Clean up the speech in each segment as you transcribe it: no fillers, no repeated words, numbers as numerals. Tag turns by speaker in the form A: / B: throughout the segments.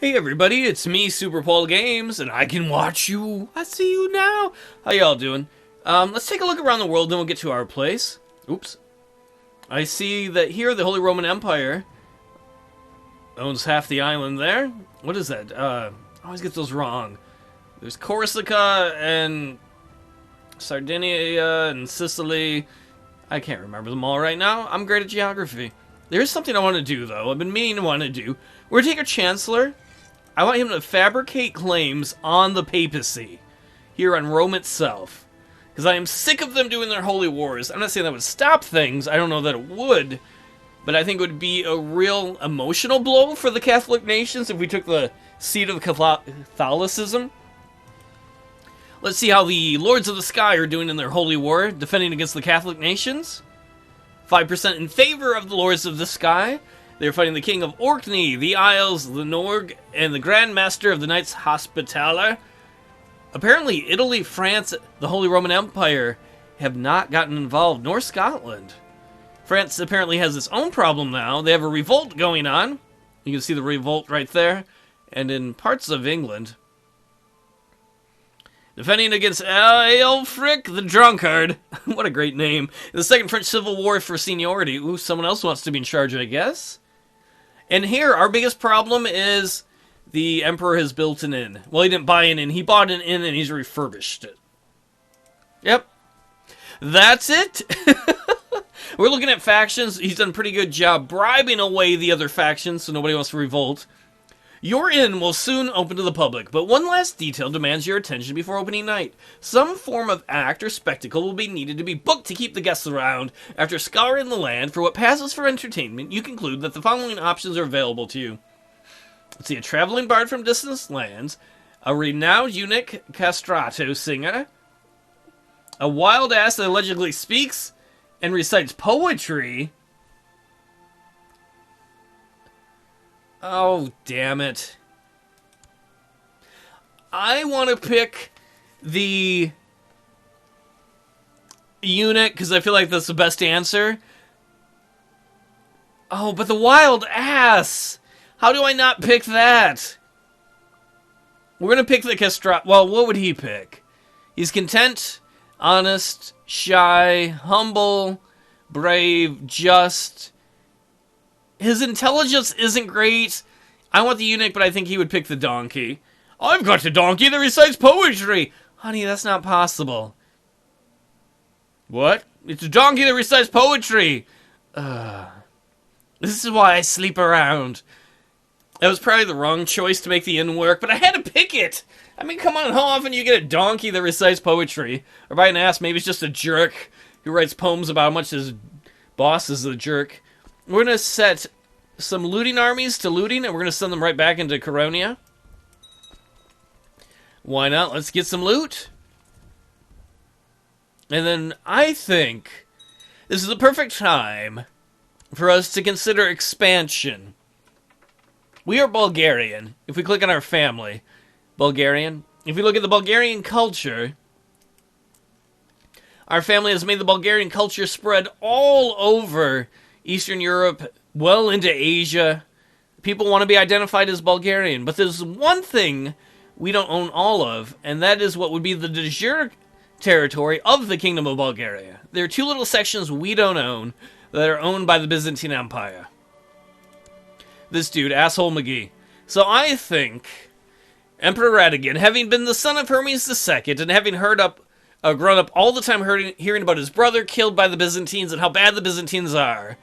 A: Hey everybody, it's me, Super Paul Games, and I can watch you. I see you now. How y'all doing? Let's take a look around the world, then we'll get to our place. Oops. I see that here the Holy Roman Empire owns half the island there. What is that? I always get those wrong. There's Corsica and Sardinia and Sicily. I can't remember them all right now. I'm great at geography. There's something I want to do, though. I've been meaning to want to do. We're going to take our Chancellor. I want him to fabricate claims on the papacy here on Rome itself. Because I am sick of them doing their holy wars. I'm not saying that would stop things. I don't know that it would. But I think it would be a real emotional blow for the Catholic nations if we took the seat of Catholicism. Let's see how the Lords of the Sky are doing in their holy war, defending against the Catholic nations. 5% in favor of the Lords of the Sky. They're fighting the King of Orkney, the Isles, the Norg, and the Grand Master of the Knights Hospitaller. Apparently, Italy, France, the Holy Roman Empire have not gotten involved, nor Scotland. France apparently has its own problem now. They have a revolt going on. You can see the revolt right there. And in parts of England. Defending against Alfred the Drunkard. What a great name. The Second French Civil War for seniority. Ooh, someone else wants to be in charge, I guess. And here, our biggest problem is the Emperor has built an inn. Well, he didn't buy an inn. He bought an inn and he's refurbished it. Yep. That's it. We're looking at factions. He's done a pretty good job bribing away the other factions so nobody wants to revolt. Your inn will soon open to the public, but one last detail demands your attention before opening night. Some form of act or spectacle will be needed to be booked to keep the guests around. After scouring the land for what passes for entertainment, you conclude that the following options are available to you. Let's see, a traveling bard from distant lands, a renowned eunuch castrato singer, a wild ass that allegedly speaks and recites poetry. Oh, damn it. I want to pick the eunuch because I feel like that's the best answer. Oh, but the wild ass. How do I not pick that? We're going to pick the castrato. Well, what would he pick? He's content, honest, shy, humble, brave, just. His intelligence isn't great. I want the eunuch, but I think he would pick the donkey. I've got a donkey that recites poetry. Honey, that's not possible. What? It's a donkey that recites poetry. This is why I sleep around. That was probably the wrong choice to make the inn work, but I had to pick it. I mean, come on, how often you get a donkey that recites poetry? Or by an ass, maybe it's just a jerk who writes poems about how much his boss is a jerk. We're going to set some looting armies to looting, and we're going to send them right back into Coronia. Why not? Let's get some loot. And then I think this is the perfect time for us to consider expansion. We are Bulgarian. If we click on our family, Bulgarian. If we look at the Bulgarian culture, our family has made the Bulgarian culture spread all over Eastern Europe, well into Asia. People want to be identified as Bulgarian, but there's one thing we don't own all of, and that is what would be the de jure territory of the Kingdom of Bulgaria. There are two little sections we don't own that are owned by the Byzantine Empire. This dude, Asshole McGee. So I think Emperor Radigan, having been the son of Hermes II, and having grown up all the time hearing about his brother killed by the Byzantines and how bad the Byzantines are,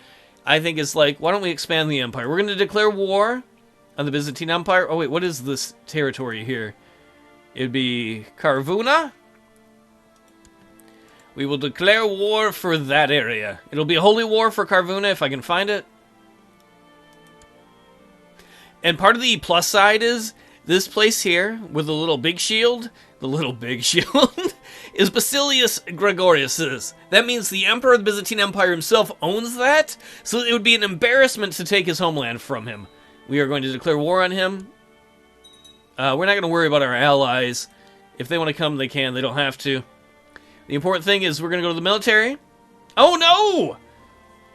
A: I think it's like, why don't we expand the empire? We're going to declare war on the Byzantine Empire. Oh, wait, what is this territory here? It'd be Karvuna. We will declare war for that area. It'll be a holy war for Karvuna if I can find it. And part of the plus side is this place here with the little big shield. The little big shield is Basilius Gregorius's. That means the Emperor of the Byzantine Empire himself owns that, so it would be an embarrassment to take his homeland from him. We are going to declare war on him. We're not going to worry about our allies. If they want to come, they can. They don't have to. The important thing is we're going to go to the military. Oh, no!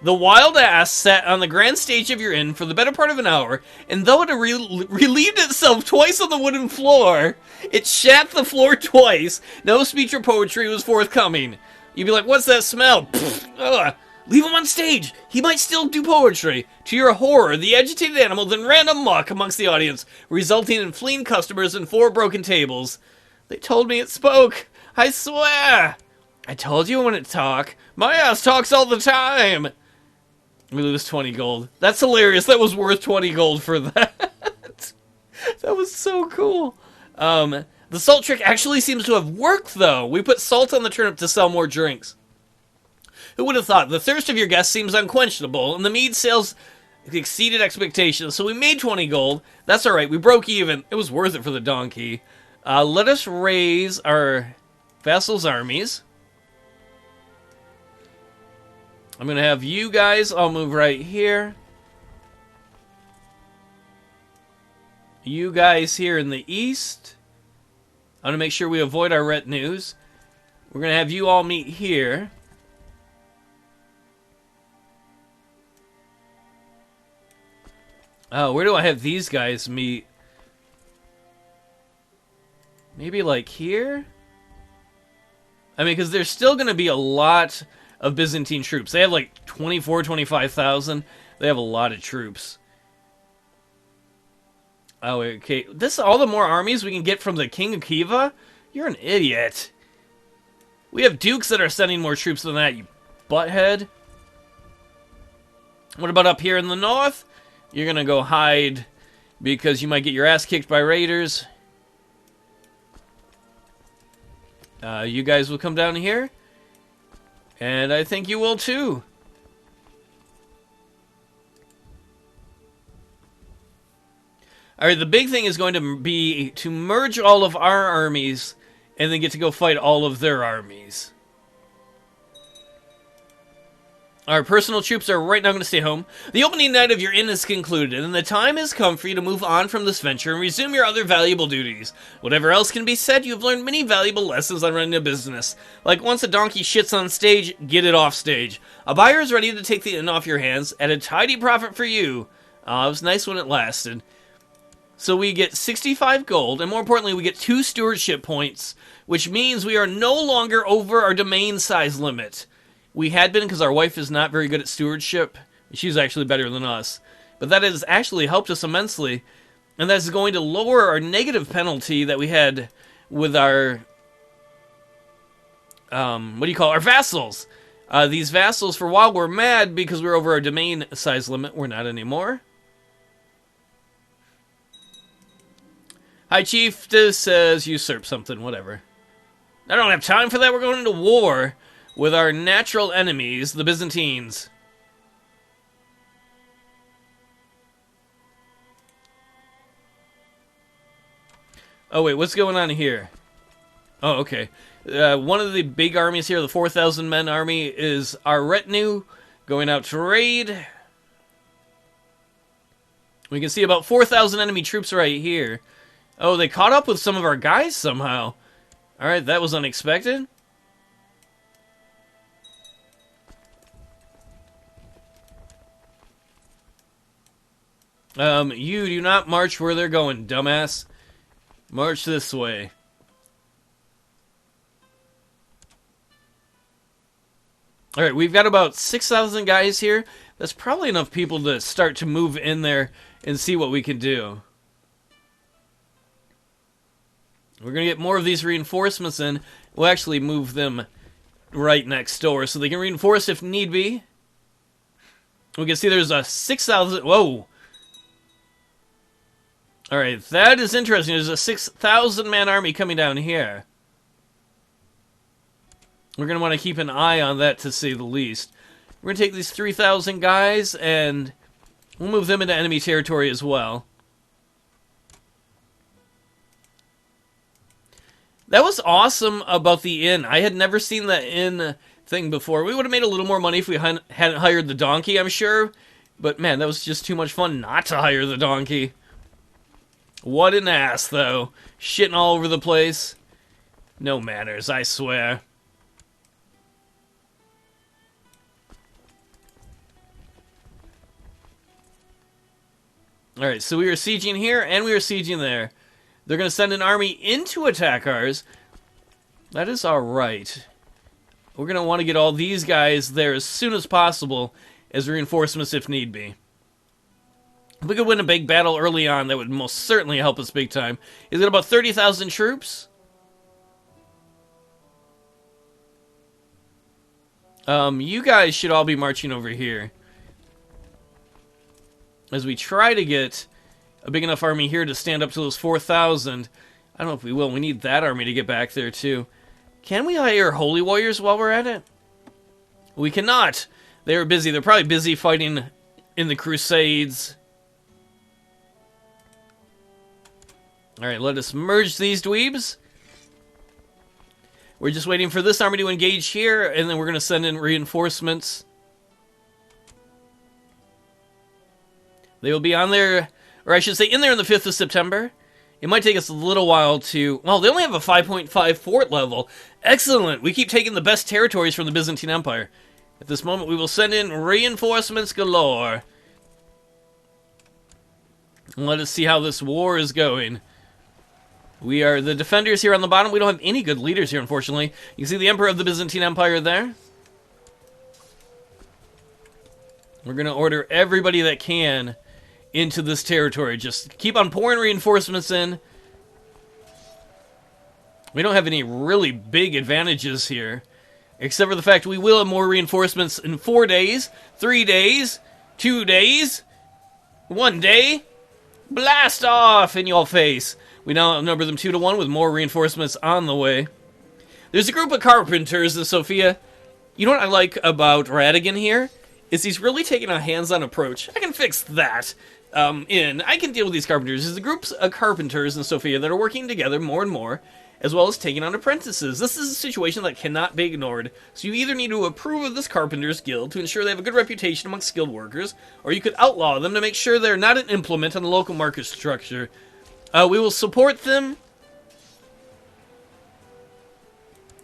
A: The wild ass sat on the grand stage of your inn for the better part of an hour, and though it relieved itself twice on the wooden floor, it shat the floor twice. No speech or poetry was forthcoming. You'd be like, what's that smell? Pfft, ugh. Leave him on stage. He might still do poetry. To your horror, the agitated animal then ran amok amongst the audience, resulting in fleeing customers and 4 broken tables. They told me it spoke. I swear. I told you I wouldn't talk. My ass talks all the time. We lose 20 gold. That's hilarious. That was worth 20 gold for that. That was so cool. The salt trick actually seems to have worked, though. We put salt on the turnip to sell more drinks. Who would have thought? The thirst of your guests seems unquenchable, and the mead sales exceeded expectations, so we made 20 gold. That's alright, we broke even. It was worth it for the donkey. Let us raise our vassals' armies. I'm going to have you guys all move right here. You guys here in the east. I'm going to make sure we avoid our retinues. We're going to have you all meet here. Oh, where do I have these guys meet? Maybe like here? I mean, because there's still going to be a lot of Byzantine troops. They have like 25,000. They have a lot of troops. Oh, okay. This all the more armies we can get from the King of Khiva? You're an idiot. We have dukes that are sending more troops than that, you butthead. What about up here in the north? You're gonna go hide because you might get your ass kicked by raiders. You guys will come down here. And I think you will too. Alright, the big thing is going to be to merge all of our armies and then get to go fight all of their armies. Our personal troops are right now going to stay home. The opening night of your inn is concluded, and the time has come for you to move on from this venture and resume your other valuable duties. Whatever else can be said, you've learned many valuable lessons on running a business. Like once a donkey shits on stage, get it off stage. A buyer is ready to take the inn off your hands at a tidy profit for you. It was nice when it lasted. So we get 65 gold, and more importantly, we get 2 stewardship points, which means we are no longer over our domain size limit. We had been because our wife is not very good at stewardship. She's actually better than us. But that has actually helped us immensely. And that's going to lower our negative penalty that we had with our... our vassals. These vassals, for a while, were mad because we were over our domain size limit. We're not anymore. Hi, Chief. This says usurp something, whatever. I don't have time for that. We're going into war with our natural enemies, the Byzantines. Oh, wait, what's going on here? Oh, okay. One of the big armies here, the 4,000 men army, is our retinue going out to raid. We can see about 4,000 enemy troops right here. Oh, they caught up with some of our guys somehow. Alright, that was unexpected. You do not march where they're going, dumbass. March this way. Alright, we've got about 6,000 guys here. That's probably enough people to start to move in there and see what we can do. We're going to get more of these reinforcements in. We'll actually move them right next door so they can reinforce if need be. We can see there's a 6,000... Whoa! Alright, that is interesting. There's a 6,000 man army coming down here. We're going to want to keep an eye on that, to say the least. We're going to take these 3,000 guys, and we'll move them into enemy territory as well. That was awesome about the inn. I had never seen the inn thing before. We would have made a little more money if we hadn't hired the donkey, I'm sure. But, man, that was just too much fun not to hire the donkey. What an ass, though. Shitting all over the place. No manners, I swear. Alright, so we are sieging here, and we are sieging there. They're going to send an army in to attack ours. That is alright. We're going to want to get all these guys there as soon as possible as reinforcements if need be. If we could win a big battle early on, that would most certainly help us big time. Is it about 30,000 troops? You guys should all be marching over here. As we try to get a big enough army here to stand up to those 4,000. I don't know if we will. We need that army to get back there, too. Can we hire holy warriors while we're at it? We cannot. They were busy. They're probably busy fighting in the Crusades. Alright, let us merge these dweebs. We're just waiting for this army to engage here, and then we're going to send in reinforcements. They will be on there, or I should say in there on the 5th of September. It might take us a little while to... Well, they only have a 5.5 fort level. Excellent! We keep taking the best territories from the Byzantine Empire. At this moment, we will send in reinforcements galore. And let us see how this war is going. We are the defenders here on the bottom. We don't have any good leaders here, unfortunately. You can see the Emperor of the Byzantine Empire there. We're going to order everybody that can into this territory. Just keep on pouring reinforcements in. We don't have any really big advantages here, except for the fact we will have more reinforcements in 4 days, 3 days, 2 days, 1 day. Blast off in your face. We now outnumber them 2 to 1 with more reinforcements on the way. There's a group of carpenters in Sofia. You know what I like about Radigan here? Is he's really taking a hands-on approach. I can fix that. I can deal with these carpenters. There's a group of carpenters in Sofia that are working together more and more, as well as taking on apprentices. This is a situation that cannot be ignored, so you either need to approve of this carpenters guild to ensure they have a good reputation amongst skilled workers, or you could outlaw them to make sure they're not an implement on the local market structure. We will support them.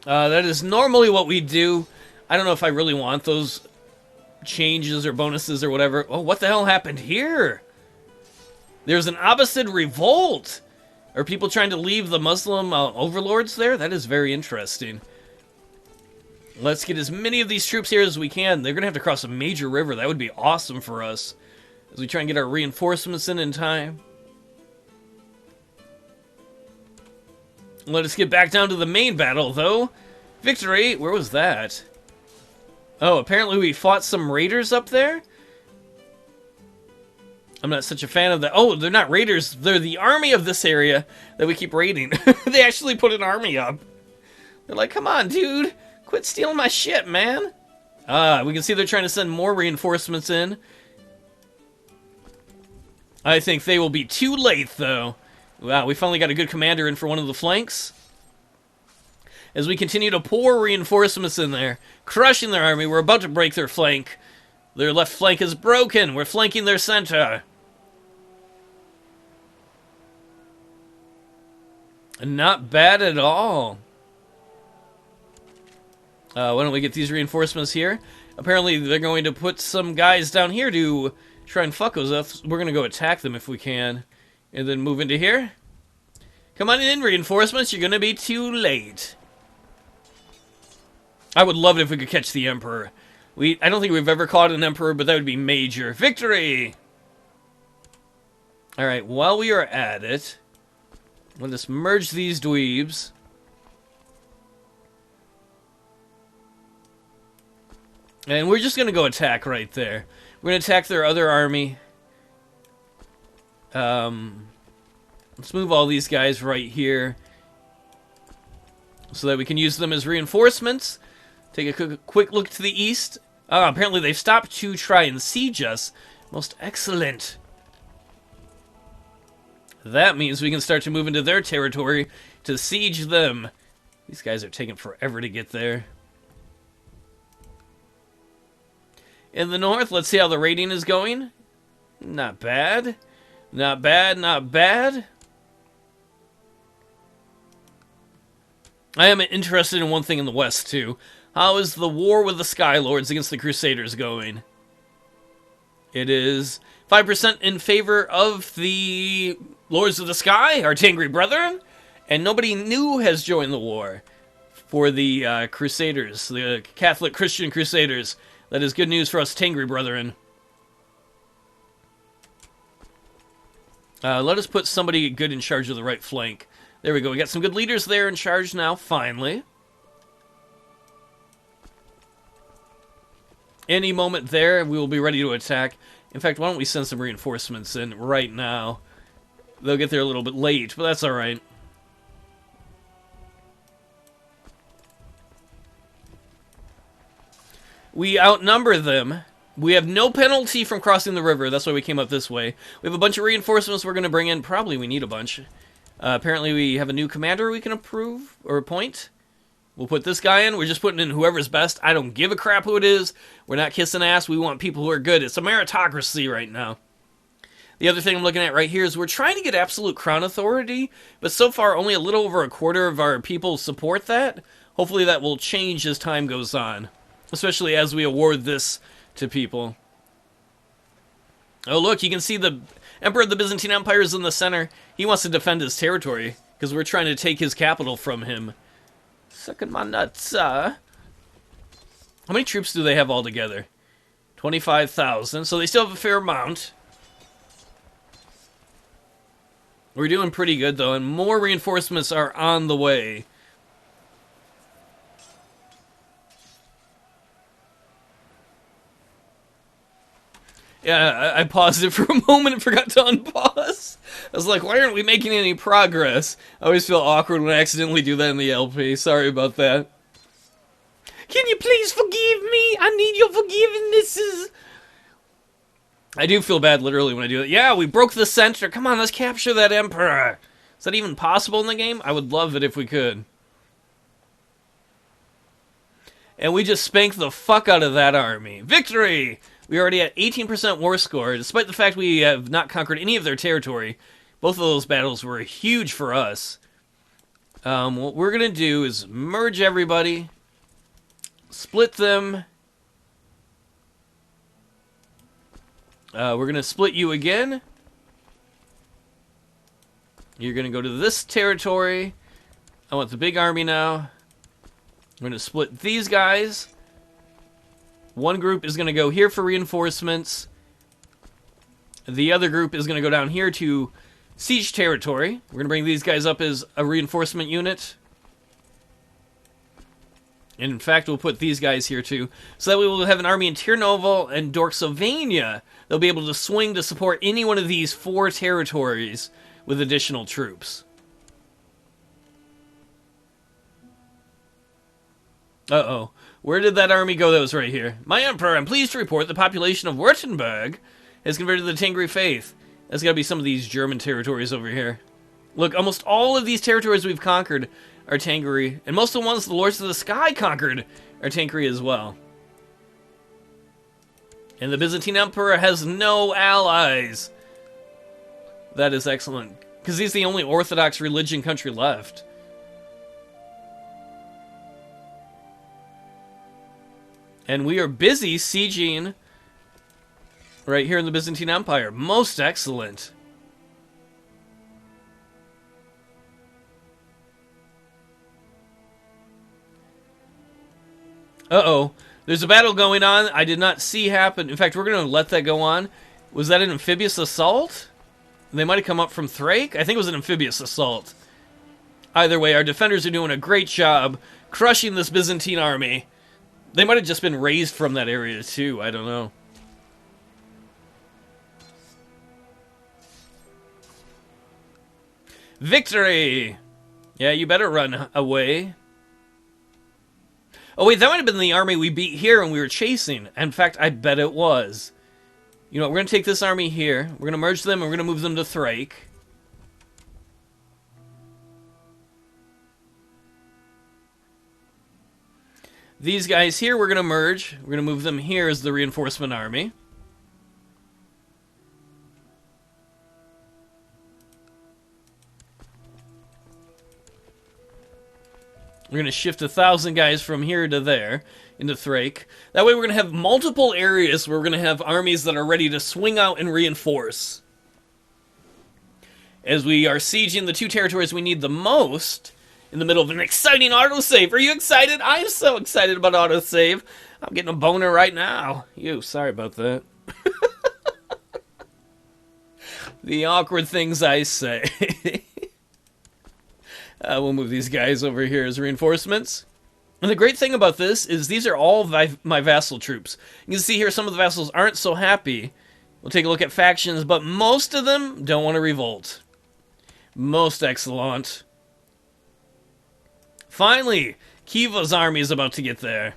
A: That is normally what we do. I don't know if I really want those changes or bonuses or whatever. Oh, what the hell happened here? There's an Abbasid revolt. Are people trying to leave the Muslim overlords there? That is very interesting. Let's get as many of these troops here as we can. They're going to have to cross a major river. That would be awesome for us as we try and get our reinforcements in time. Let us get back down to the main battle, though. Victory! Where was that? Oh, apparently we fought some raiders up there? I'm not such a fan of that. Oh, they're not raiders. They're the army of this area that we keep raiding. They actually put an army up. They're like, come on, dude. Quit stealing my shit, man. We can see they're trying to send more reinforcements in. I think they will be too late, though. Wow, we finally got a good commander in for one of the flanks. As we continue to pour reinforcements in there, crushing their army, we're about to break their flank. Their left flank is broken. We're flanking their center. Not bad at all. Why don't we get these reinforcements here? Apparently they're going to put some guys down here to try and fuck us up. We're going to go attack them if we can. And then move into here. Come on in, reinforcements. You're going to be too late. I would love it if we could catch the Emperor. I don't think we've ever caught an Emperor, but that would be major. Victory! Alright, while we are at it, let us merge these dweebs. And we're just going to go attack right there. We're going to attack their other army. Let's move all these guys right here so that we can use them as reinforcements. Take a quick look to the east. Apparently they've stopped to try and siege us. Most excellent. That means we can start to move into their territory to siege them. These guys are taking forever to get there. In the north, let's see how the raiding is going. Not bad. Not bad, not bad. I am interested in one thing in the west, too. How is the war with the Skylords against the Crusaders going? It is 5% in favor of the Lords of the Sky, our Tengri brethren, and nobody new has joined the war for the Crusaders, the Catholic Christian Crusaders. That is good news for us Tengri brethren. Let us put somebody good in charge of the right flank. There we go. We got some good leaders there in charge now, finally. Any moment there, we will be ready to attack. In fact, why don't we send some reinforcements in right now? They'll get there a little bit late, but that's alright. We outnumber them. We have no penalty from crossing the river. That's why we came up this way. We have a bunch of reinforcements we're going to bring in. Probably we need a bunch. Apparently we have a new commander we can approve or appoint. We'll put this guy in. We're just putting in whoever's best. I don't give a crap who it is. We're not kissing ass. We want people who are good. It's a meritocracy right now. The other thing I'm looking at right here is we're trying to get absolute crown authority, but so far only a little over a quarter of our people support that. Hopefully that will change as time goes on, especially as we award this to people. Oh, look, you can see the Emperor of the Byzantine Empire is in the center. He wants to defend his territory because we're trying to take his capital from him. Sucking my nuts. How many troops do they have altogether? 25,000, so they still have a fair amount. We're doing pretty good, though, and more reinforcements are on the way. Yeah, I paused it for a moment and forgot to unpause. I was like, why aren't we making any progress? I always feel awkward when I accidentally do that in the LP. Sorry about that. Can you please forgive me? I need your forgivenesses. I do feel bad literally when I do it. Yeah, we broke the center. Come on, let's capture that emperor. Is that even possible in the game? I would love it if we could. And we just spanked the fuck out of that army. Victory! We are already at 18% war score, despite the fact we have not conquered any of their territory. Both of those battles were huge for us. What we're going to do is merge everybody, split them. We're going to split you again. You're going to go to this territory. I want the big army now. I'm going to split these guys. One group is going to go here for reinforcements. The other group is going to go down here to siege territory. We're going to bring these guys up as a reinforcement unit. And in fact, we'll put these guys here too, so that we will have an army in Tirnovo and Dorksylvania. They'll be able to swing to support any one of these 4 territories with additional troops. Uh-oh. Where did that army go that was right here? My Emperor, I'm pleased to report the population of Württemberg has converted to the Tengri faith. That's got to be some of these German territories over here. Look, almost all of these territories we've conquered are Tengri, and most of the ones the Lords of the Sky conquered are Tengri as well. And the Byzantine Emperor has no allies. That is excellent, because he's the only Orthodox religion country left. And we are busy sieging right here in the Byzantine Empire. Most excellent. Uh-oh. There's a battle going on I did not see happen. In fact, we're going to let that go on. Was that an amphibious assault? They might have come up from Thrake? I think it was an amphibious assault. Either way, our defenders are doing a great job crushing this Byzantine army. They might have just been raised from that area, too. I don't know. Victory! Yeah, you better run away. Oh, wait, that might have been the army we beat here when we were chasing. In fact, I bet it was. You know, we're going to take this army here. We're going to merge them, and we're going to move them to Thrake. These guys here, we're going to merge. We're going to move them here as the reinforcement army. We're going to shift 1,000 guys from here to there into Thrace. That way we're going to have multiple areas where we're going to have armies that are ready to swing out and reinforce. As we are sieging the 2 territories we need the most in the middle of an exciting autosave. Are you excited? I'm so excited about autosave. I'm getting a boner right now. Sorry about that. The awkward things I say. We'll move these guys over here as reinforcements. And the great thing about this is these are all my vassal troops. You can see here some of the vassals aren't so happy. We'll take a look at factions, but most of them don't want to revolt. Most excellent. Finally, Khiva's army is about to get there.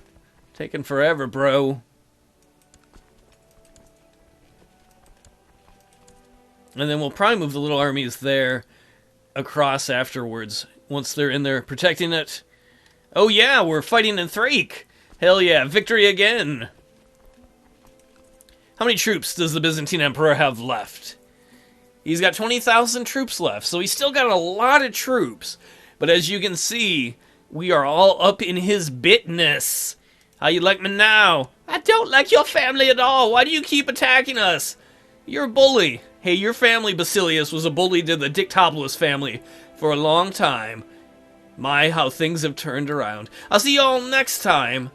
A: Taking forever, bro. And then we'll probably move the little armies there across afterwards. Once they're in there protecting it. Oh yeah, we're fighting in Thrace. Hell yeah, victory again. How many troops does the Byzantine Emperor have left? He's got 20,000 troops left, so he's still got a lot of troops. But as you can see, we are all up in his bitness. How you like me now? I don't like your family at all. Why do you keep attacking us? You're a bully. Hey, your family, Basilius, was a bully to the Dicktopolous family for a long time. My, how things have turned around. I'll see you all next time.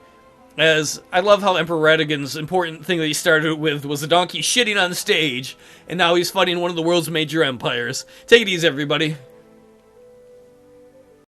A: As I love how Emperor Radigan's important thing that he started with was a donkey shitting on stage, and now he's fighting one of the world's major empires. Take it easy, everybody.